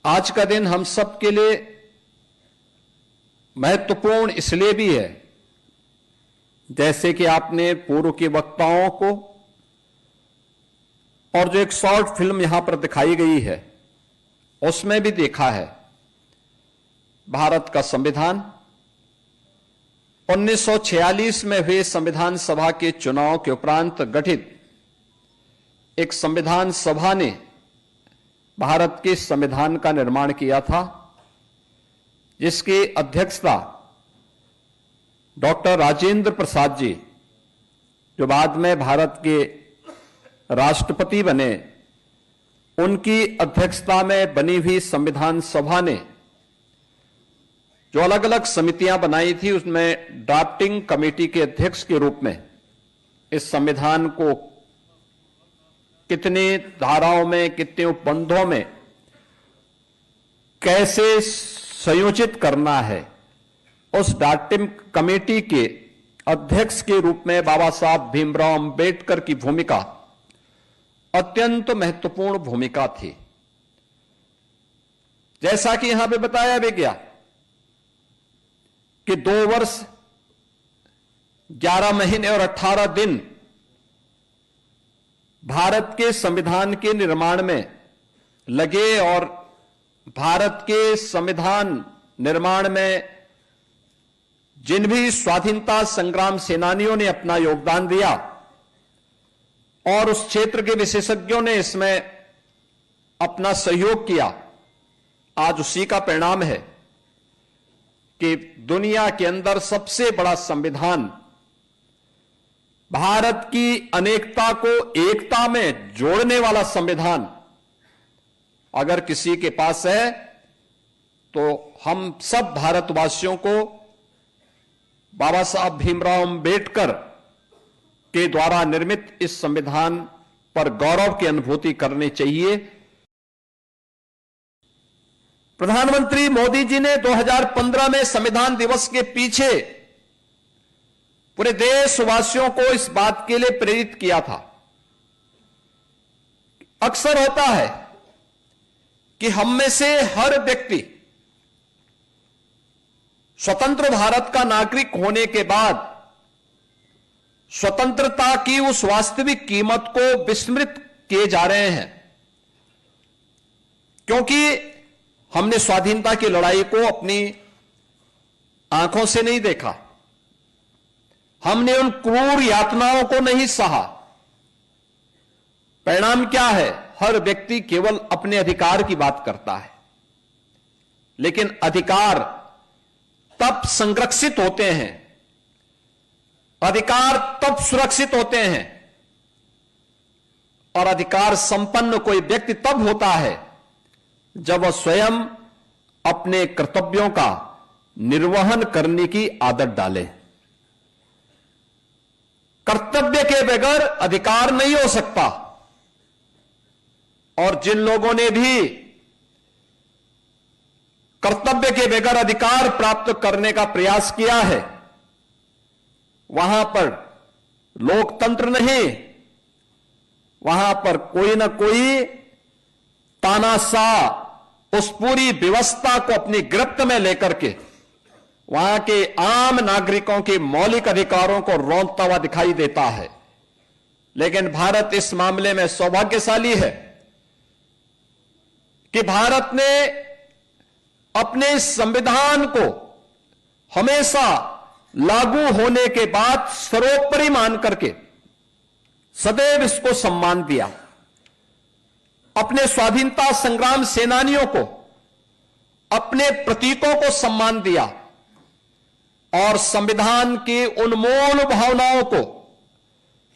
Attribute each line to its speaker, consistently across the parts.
Speaker 1: आज का दिन हम सब के लिए महत्वपूर्ण इसलिए भी है, जैसे कि आपने पूर्व के वक्ताओं को और जो एक शॉर्ट फिल्म यहां पर दिखाई गई है उसमें भी देखा है। भारत का संविधान 1946 में हुए संविधान सभा के चुनाव के उपरांत गठित एक संविधान सभा ने भारत के संविधान का निर्माण किया था, जिसकी अध्यक्षता डॉक्टर राजेंद्र प्रसाद जी, जो बाद में भारत के राष्ट्रपति बने, उनकी अध्यक्षता में बनी हुई संविधान सभा ने जो अलग अलग समितियां बनाई थी, उसमें ड्राफ्टिंग कमेटी के अध्यक्ष के रूप में इस संविधान को कितनी धाराओं में, कितने उपबंधों में कैसे संयोजित करना है, उस ड्राफ्टिंग कमेटी के अध्यक्ष के रूप में बाबा साहब भीमराव अंबेडकर की भूमिका अत्यंत महत्वपूर्ण भूमिका थी। जैसा कि यहां पे बताया भी गया कि 2 वर्ष 11 महीने और 18 दिन भारत के संविधान के निर्माण में लगे और भारत के संविधान निर्माण में जिन भी स्वाधीनता संग्राम सेनानियों ने अपना योगदान दिया और उस क्षेत्र के विशेषज्ञों ने इसमें अपना सहयोग किया, आज उसी का परिणाम है कि दुनिया के अंदर सबसे बड़ा संविधान, भारत की अनेकता को एकता में जोड़ने वाला संविधान अगर किसी के पास है तो हम सब भारतवासियों को बाबा साहब भीमराव अंबेडकर के द्वारा निर्मित इस संविधान पर गौरव की अनुभूति करनी चाहिए। प्रधानमंत्री मोदी जी ने 2015 में संविधान दिवस के पीछे पूरे देशवासियों को इस बात के लिए प्रेरित किया था। अक्सर होता है कि हम में से हर व्यक्ति स्वतंत्र भारत का नागरिक होने के बाद स्वतंत्रता की उस वास्तविक कीमत को विस्मृत किए जा रहे हैं, क्योंकि हमने स्वाधीनता की लड़ाई को अपनी आंखों से नहीं देखा, हमने उन क्रूर यातनाओं को नहीं सहा। परिणाम क्या है? हर व्यक्ति केवल अपने अधिकार की बात करता है, लेकिन अधिकार तब संरक्षित होते हैं, अधिकार तब सुरक्षित होते हैं और अधिकार संपन्न कोई व्यक्ति तब होता है जब वह स्वयं अपने कर्तव्यों का निर्वहन करने की आदत डाले। कर्तव्य के बगैर अधिकार नहीं हो सकता, और जिन लोगों ने भी कर्तव्य के बगैर अधिकार प्राप्त करने का प्रयास किया है, वहां पर लोकतंत्र नहीं, वहां पर कोई ना कोई तानाशाह उस पूरी व्यवस्था को अपनी गिरफ्त में लेकर के वहां के आम नागरिकों के मौलिक अधिकारों को रौंदता हुआ दिखाई देता है। लेकिन भारत इस मामले में सौभाग्यशाली है कि भारत ने अपने संविधान को हमेशा लागू होने के बाद सर्वोपरि मान करके सदैव इसको सम्मान दिया। अपने स्वाधीनता संग्राम सेनानियों को, अपने प्रतीकों को सम्मान दिया और संविधान की उन मूल भावनाओं को,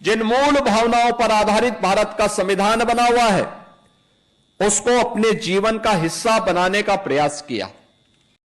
Speaker 1: जिन मूल भावनाओं पर आधारित भारत का संविधान बना हुआ है, उसको अपने जीवन का हिस्सा बनाने का प्रयास किया।